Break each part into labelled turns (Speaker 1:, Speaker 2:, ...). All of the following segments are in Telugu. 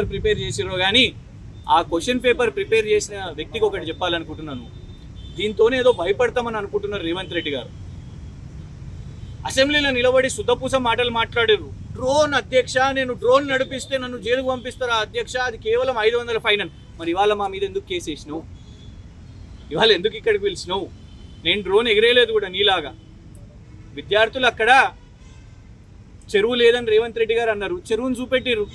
Speaker 1: ప్రిపేర్ చేసిరో కానీ ఆ క్వశ్చన్ పేపర్ ప్రిపేర్ చేసిన వ్యక్తికి ఒకటి చెప్పాలనుకుంటున్నాను. దీంతోనే ఏదో భయపడతామని అనుకుంటున్నారు రేవంత్ రెడ్డి గారు. అసెంబ్లీలో నిలబడి శుద్ధపూస మాటలు మాట్లాడారు. డ్రోన్ అధ్యక్ష, నేను డ్రోన్ నడిపిస్తే నన్ను జైలుకు పంపిస్తారా అధ్యక్ష, అది కేవలం 500 ఫైన్. మరి ఇవాళ మా మీద ఎందుకు కేసు వేసినావు? ఇవాళ ఎందుకు ఇక్కడికి పిలిచినావు? నేను డ్రోన్ ఎగిరేయలేదు కూడా నీలాగా. విద్యార్థులు అక్కడ చెరువు లేదని రేవంత్ రెడ్డి గారు అన్నారు, చెరువును చూపెట్టిర్రు.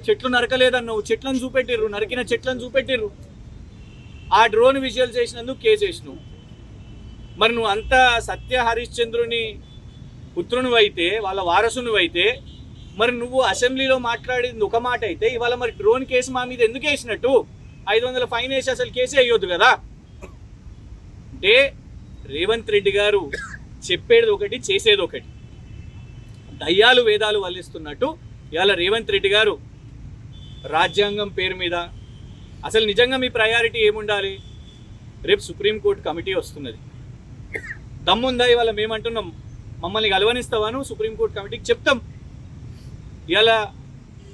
Speaker 1: చెట్లు నరకలేదన్నావు, చెట్లను చూపెట్టిర్రు, నరికిన చెట్లను చూపెట్టిర్రు. ఆ డ్రోన్ విజువల్ చేసినందుకు కేసు వేసినావు. మరి నువ్వు అంత సత్య హరిశ్చంద్రుని పుత్రుని అయితే, వాళ్ళ వారసుని అయితే, మరి నువ్వు అసెంబ్లీలో మాట్లాడింది ఒక మాట అయితే ఇవాళ మరి డ్రోన్ కేసు మా మీద ఎందుకు వేసినట్టు? 500 ఫైన్ వేసి అసలు కేసే అయ్యొద్దు కదా. అంటే రేవంత్ రెడ్డి గారు చెప్పేది ఒకటి, చేసేది ఒకటి. దయ్యాలు వేదాలు వల్లిస్తున్నట్టు ఇవాళ రేవంత్ రెడ్డి గారు రాజ్యాంగం పేరు మీద అసలు నిజంగా మీ ప్రయారిటీ ఏముండాలి? రేపు సుప్రీంకోర్టు కమిటీ వస్తున్నది. దమ్ముందా ఇవాళ మేమంటున్నాం, మమ్మల్ని కలవనిస్తావాను సుప్రీంకోర్టు కమిటీకి చెప్తాం. ఇవాళ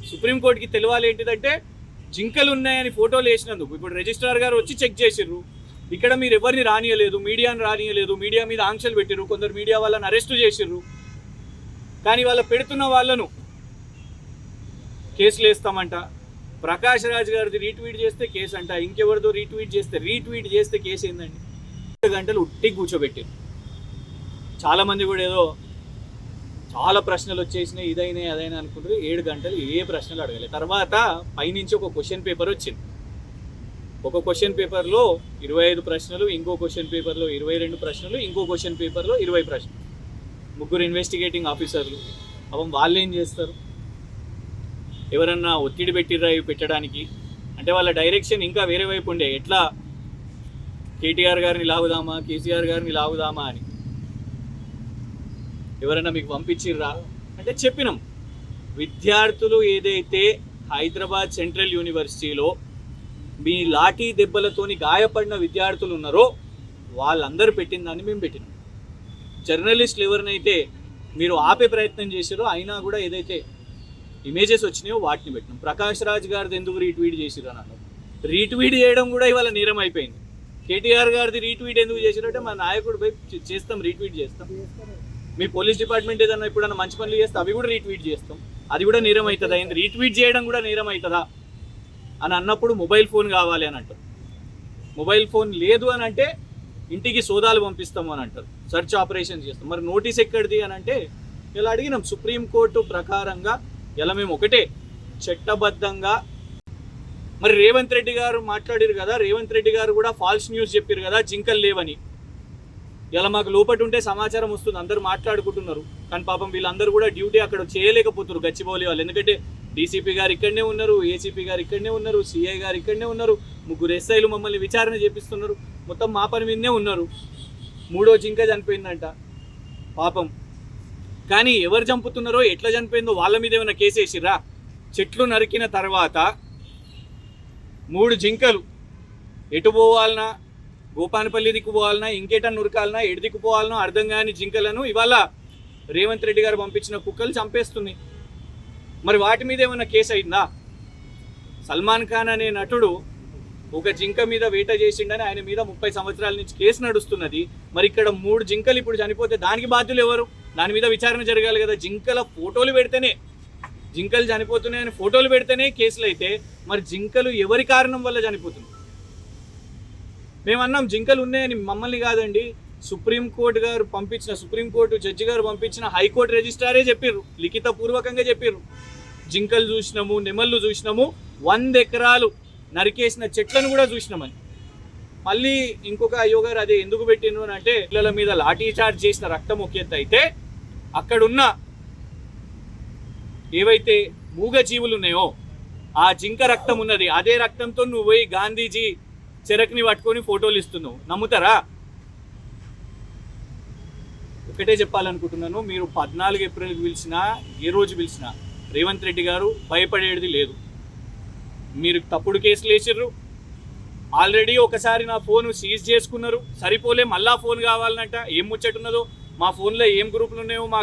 Speaker 1: సుప్రీంకోర్టుకి తెలియాలి ఏంటిదంటే జింకలు ఉన్నాయని ఫోటోలు వేసినందుకు ఇప్పుడు రిజిస్ట్రార్ గారు వచ్చి చెక్ చేసిర్రు. ఇక్కడ మీరు ఎవరిని రానియలేదు, మీడియాని రానియలేదు, మీడియా మీద ఆంక్షలు పెట్టిర్రు, కొందరు మీడియా వాళ్ళని అరెస్టు చేసిర్రు. కానీ వాళ్ళ పెడుతున్న వాళ్ళను కేసులు వేస్తామంట. ప్రకాష్ రాజ్ గారిది రీట్వీట్ చేస్తే కేసు అంట, ఇంకెవరిదో రీట్వీట్ చేస్తే కేసు ఏందండి? 7 గంటలు ఉట్టి కూర్చోబెట్టారు. చాలామంది కూడా ఏదో చాలా ప్రశ్నలు వచ్చేసినాయి, ఇదైనా అదైనా అనుకుంటారు. 7 గంటలు ఏ ప్రశ్నలు అడగలేదు. తర్వాత పైనుంచి ఒక క్వశ్చన్ పేపర్ వచ్చింది. ఒక క్వశ్చన్ పేపర్లో 25 ప్రశ్నలు, ఇంకో క్వశ్చన్ పేపర్లో 22 ప్రశ్నలు, ఇంకో క్వశ్చన్ పేపర్లో 20 ప్రశ్నలు. 3 ఇన్వెస్టిగేటింగ్ ఆఫీసర్లు. అవం వాళ్ళు ఏం చేస్తారు? ఎవరన్నా ఒత్తిడి పెట్టిర్రా ఇవి పెట్టడానికి? అంటే వాళ్ళ డైరెక్షన్ ఇంకా వేరే వైపు ఉండే, ఎట్లా కేటీఆర్ గారిని లాగుదామా, కేసీఆర్ గారిని లాగుదామా అని. ఎవరైనా మీకు పంపించిర్రా అంటే చెప్పినాం. విద్యార్థులు ఏదైతే హైదరాబాద్ సెంట్రల్ యూనివర్సిటీలో మీ లాఠీ దెబ్బలతోని గాయపడిన విద్యార్థులు ఉన్నారో వాళ్ళందరూ పెట్టిన దాన్ని మేము పెట్టినాం. జర్నలిస్టులు ఎవరినైతే మీరు ఆపే ప్రయత్నం చేశారో అయినా కూడా ఏదైతే ఇమేజెస్ వచ్చినాయో వాటిని పెట్టినాం. ప్రకాష్ రాజ్ గారిది ఎందుకు రీట్వీట్ చేసిర్రు అని అన్నారు. రీట్వీట్ చేయడం కూడా ఇవాళ నేరం అయిపోయింది. కేటీఆర్ గారిది రీట్వీట్ ఎందుకు చేసిరంటే మా నాయకుడు పోయి చేస్తాం, రీట్వీట్ చేస్తాం. మీ పోలీస్ డిపార్ట్మెంట్ ఏదన్నా ఎప్పుడన్నా మంచి పనులు చేస్తే అవి కూడా రీట్వీట్ చేస్తాం. అది కూడా నేరం అవుతుందా? అయింది రీట్వీట్ చేయడం కూడా నేరం అవుతుందా అని అన్నప్పుడు మొబైల్ ఫోన్ కావాలి అని అంటారు. మొబైల్ ఫోన్ లేదు అని అంటే ఇంటికి సోదాలు పంపిస్తాము అని అంటారు, సెర్చ్ ఆపరేషన్ చేస్తాం. మరి నోటీస్ ఎక్కడిది అని అంటే ఇలా అడిగినాం. సుప్రీంకోర్టు ప్రకారంగా ఇలా మేము ఒకటే చట్టబద్ధంగా. మరి రేవంత్ రెడ్డి గారు మాట్లాడారు కదా, రేవంత్ రెడ్డి గారు కూడా ఫాల్స్ న్యూస్ చెప్పారు కదా జింకలు లేవని. ఇలా మాకు లోపటి ఉంటే సమాచారం వస్తుంది, అందరూ మాట్లాడుకుంటున్నారు. కానీ పాపం వీళ్ళందరూ కూడా డ్యూటీ అక్కడ చేయలేకపోతున్నారు గచ్చిబౌలి వాళ్ళు. ఎందుకంటే డీసీపీ గారు ఇక్కడనే ఉన్నారు, ఏసీపీ గారు ఇక్కడనే ఉన్నారు, సిఐ గారు ఇక్కడనే ఉన్నారు, 3 ఎస్ఐలు మమ్మల్ని విచారణ చేపిస్తున్నారు. మొత్తం మా పని మీదనే ఉన్నారు. 3వ జింక చనిపోయిందంట పాపం. కానీ ఎవరు చంపుతున్నారో, ఎట్లా చనిపోయిందో వాళ్ళ మీద ఏమైనా కేసు వేసిర్రా? చెట్లు నరికిన తర్వాత 3 జింకలు ఎటు పోవాలన్నా, గోపానపల్లి దిక్కు పోవాలన్నా, ఇంకేటన్నా ఉరకాలన్నా, ఎటు దిక్కు పోవాలనో అర్థం కాని జింకలను ఇవాళ రేవంత్ రెడ్డి గారు పంపించిన కుక్కలు చంపేస్తున్నాయి. మరి వాటి మీద ఏమైనా కేసు అయిందా? సల్మాన్ ఖాన్ అనే నటుడు ఒక జింక మీద వేట చేసిండని ఆయన మీద 30 సంవత్సరాల నుంచి కేసు నడుస్తున్నది. మరి ఇక్కడ 3 జింకలు ఇప్పుడు చనిపోతే దానికి బాధ్యులు ఎవరు? దాని మీద విచారణ జరగాలి కదా. జింకల ఫోటోలు పెడితేనే, జింకలు చనిపోతున్నాయని ఫోటోలు పెడితేనే కేసులు అయితే మరి జింకలు ఎవరి కారణం వల్ల చనిపోతున్నాయి? మేమన్నాం జింకలు ఉన్నాయని, మమ్మల్ని కాదండి, సుప్రీంకోర్టు జడ్జి గారు పంపించిన హైకోర్టు రిజిస్ట్రారే చెప్పారు, లిఖిత పూర్వకంగా చెప్పారు. జింకలు చూసినాము, నెమళ్ళు చూసినాము, 100 ఎకరాలు నరికేసిన చెట్లను కూడా చూసినామని. మళ్ళీ ఇంకొక అయ్యో గారు అదే ఎందుకు పెట్టిండ్రు అని అంటే, పిల్లల మీద లాఠీ చార్జ్ చేసిన రక్తం ఒక ఎత్తు అయితే అక్కడున్న ఏవైతే మూగ జీవులు ఉన్నాయో ఆ జింక రక్తం ఉన్నది, అదే రక్తంతో నువ్వు పోయి గాంధీజీ చెరకుని పట్టుకొని ఫోటోలు ఇస్తున్నావు. నమ్ముతారా? ఒకటే చెప్పాలనుకుంటున్నాను, మీరు 14 ఏప్రిల్కి పిలిచినా, ఏ రోజు పిలిచినా రేవంత్ రెడ్డి గారు భయపడేది లేదు. మీరు తప్పుడు కేసులు వేసిర్రు. ఆల్రెడీ ఒకసారి నా ఫోను సీజ్ చేసుకున్నారు, సరిపోలే మళ్ళా ఫోన్ కావాలనంట. ఏం ముచ్చట్టున్నదో, మా ఫోన్లో ఏం గ్రూపులు ఉన్నాయో, మా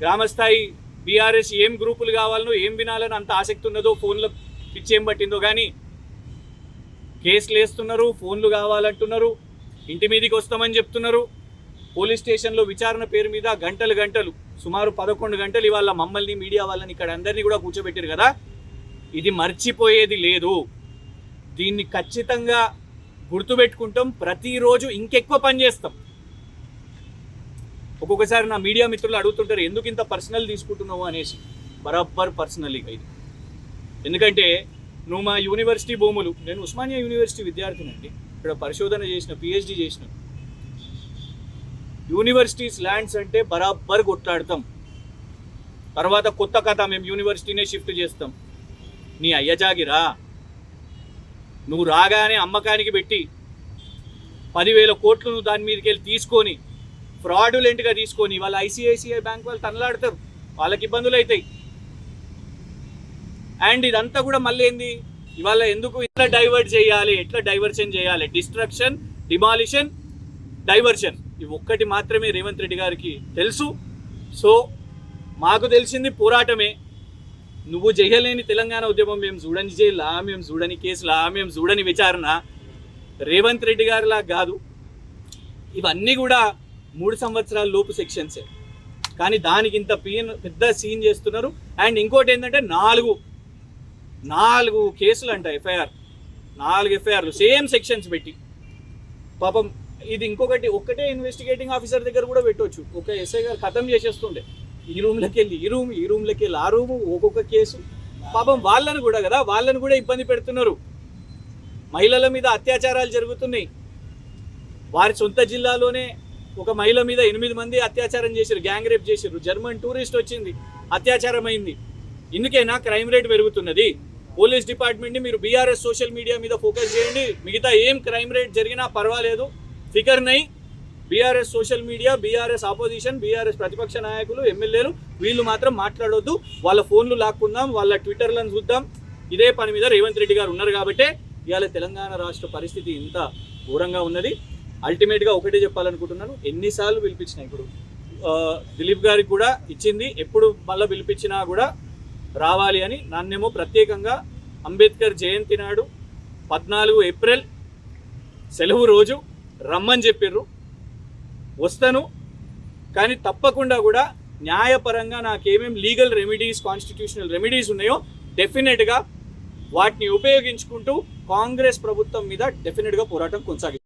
Speaker 1: గ్రామస్థాయి బీఆర్ఎస్ ఏం గ్రూపులు కావాలనో ఏం వినాలని అంత ఆసక్తి ఉన్నదో ఫోన్లో పిచ్చేం పట్టిందో కానీ కేసులు వేస్తున్నారు, ఫోన్లు కావాలంటున్నారు, ఇంటి మీదకి వస్తామని చెప్తున్నారు. పోలీస్ స్టేషన్లో విచారణ పేరు మీద గంటలు సుమారు 11 గంటలు ఇవాళ మమ్మల్ని మీడియా వాళ్ళని ఇక్కడ అందరినీ కూడా కూర్చోబెట్టారు కదా. ఇది మర్చిపోయేది లేదు. దీన్ని ఖచ్చితంగా గుర్తుపెట్టుకుంటాం. ప్రతిరోజు ఇంకెక్కువ పని చేస్తాం. ఒక్కొక్కసారి నా మీడియా మిత్రులు అడుగుతుంటారు ఎందుకు ఇంత పర్సనల్ తీసుకుంటున్నావు అనేసి. బరాబర్ పర్సనల్గా ఇది. ఎందుకంటే నువ్వు మా యూనివర్సిటీ భూములు, నేను ఉస్మానియా యూనివర్సిటీ విద్యార్థినండి, ఇక్కడ పరిశోధన చేసిన, పిహెచ్డి చేసిన. యూనివర్సిటీస్ ల్యాండ్స్ అంటే బరాబర్ కొట్లాడతాం. తర్వాత కొత్త కథ, మేము యూనివర్సిటీనే షిఫ్ట్ చేస్తాం. నీ అయ్య జాగిరా, నువ్వు రాగానే అమ్మకానికి పెట్టి 10,000 కోట్లు నువ్వు దాని మీదకి వెళ్ళి తీసుకొని ఫ్రాడులెంట్గా తీసుకొని వాళ్ళ ఐసిఐసిఐ బ్యాంక్ వాళ్ళు తనలాడతారు, వాళ్ళకి ఇబ్బందులు అవుతాయి. అండ్ ఇదంతా కూడా మళ్ళీ ఏంది, ఇవాళ ఎందుకు ఎట్లా డైవర్ట్ చేయాలి, ఎట్లా డైవర్షన్ చేయాలి, డిస్ట్రక్షన్, డిమాలిషన్, డైవర్షన్, ఇవి ఒక్కటి మాత్రమే రేవంత్ రెడ్డి గారికి తెలుసు. సో మాకు తెలిసింది పోరాటమే. నువ్వు చేయలేని తెలంగాణ ఉద్యమం మేము చూడని జైలా, మేము చూడని కేసులా, మేము చూడని విచారణ రేవంత్ రెడ్డి గారిలా కాదు. ఇవన్నీ కూడా 3 సంవత్సరాల లోపు సెక్షన్సే, కానీ దానికి ఇంత పెద్ద సీన్ చేస్తున్నారు. అండ్ ఇంకోటి ఏంటంటే 4 కేసులు అంట, ఎఫ్ఐఆర్, 4 ఎఫ్ఐఆర్లు సేమ్ సెక్షన్స్ పెట్టి. పాపం ఇది ఇంకొకటి, ఒక్కటే ఇన్వెస్టిగేటింగ్ ఆఫీసర్ దగ్గర కూడా పెట్టవచ్చు. ఒక ఎస్ఐ గారు ఖతం చేసేస్తుండే, ఈ రూమ్లోకి వెళ్ళి ఈ రూమ్, ఈ రూమ్లోకి వెళ్ళి ఆ రూము, ఒక్కొక్క కేసు. పాపం వాళ్ళని కూడా కదా, వాళ్ళని కూడా ఇబ్బంది పెడుతున్నారు. మహిళల మీద అత్యాచారాలు జరుగుతున్నాయి. వారి సొంత జిల్లాలోనే ఒక మహిళ మీద 8 మంది అత్యాచారం చేశారు, గ్యాంగ్ రేప్ చేశారు. జర్మన్ టూరిస్ట్ వచ్చింది, అత్యాచారం అయింది. ఇందుకేనా క్రైమ్ రేట్ పెరుగుతున్నది? పోలీస్ డిపార్ట్మెంట్ని మీరు బీఆర్ఎస్ సోషల్ మీడియా మీద ఫోకస్ చేయండి, మిగతా ఏం క్రైమ్ రేట్ జరిగినా పర్వాలేదు, ఫికర్ నై. BRS social media, BRS opposition, BRS ప్రతిపక్ష నాయకులు, ఎమ్మెల్యేలు వీళ్ళు మాత్రం మాట్లాడొద్దు. వాళ్ళ ఫోన్లు లాక్కుందాం, వాళ్ళ ట్విట్టర్లను చూద్దాం. ఇదే పని మీద రేవంత్ రెడ్డి గారు ఉన్నారు కాబట్టే ఇవాళ తెలంగాణ రాష్ట్ర పరిస్థితి ఇంత ఘోరంగా ఉన్నది. అల్టిమేట్గా ఒకటే చెప్పాలనుకుంటున్నాను, ఎన్నిసార్లు పిలిపించినా, ఇప్పుడు దిలీప్ గారికి కూడా ఇచ్చింది, ఎప్పుడు మళ్ళీ పిలిపించినా కూడా రావాలి అని. నన్నేమో ప్రత్యేకంగా అంబేద్కర్ జయంతి నాడు 14 ఏప్రిల్ సెలవు రోజు రమ్మని చెప్పిర్రు. వస్తాను, కానీ తప్పకుండా కూడా న్యాయపరంగా నాకేమేమి లీగల్ రెమెడీస్, కాన్స్టిట్యూషనల్ రెమెడీస్ ఉన్నాయో డెఫినెట్గా వాటిని ఉపయోగించుకుంటూ కాంగ్రెస్ ప్రభుత్వం మీద డెఫినెట్గా పోరాటం కొనసాగిస్తాను.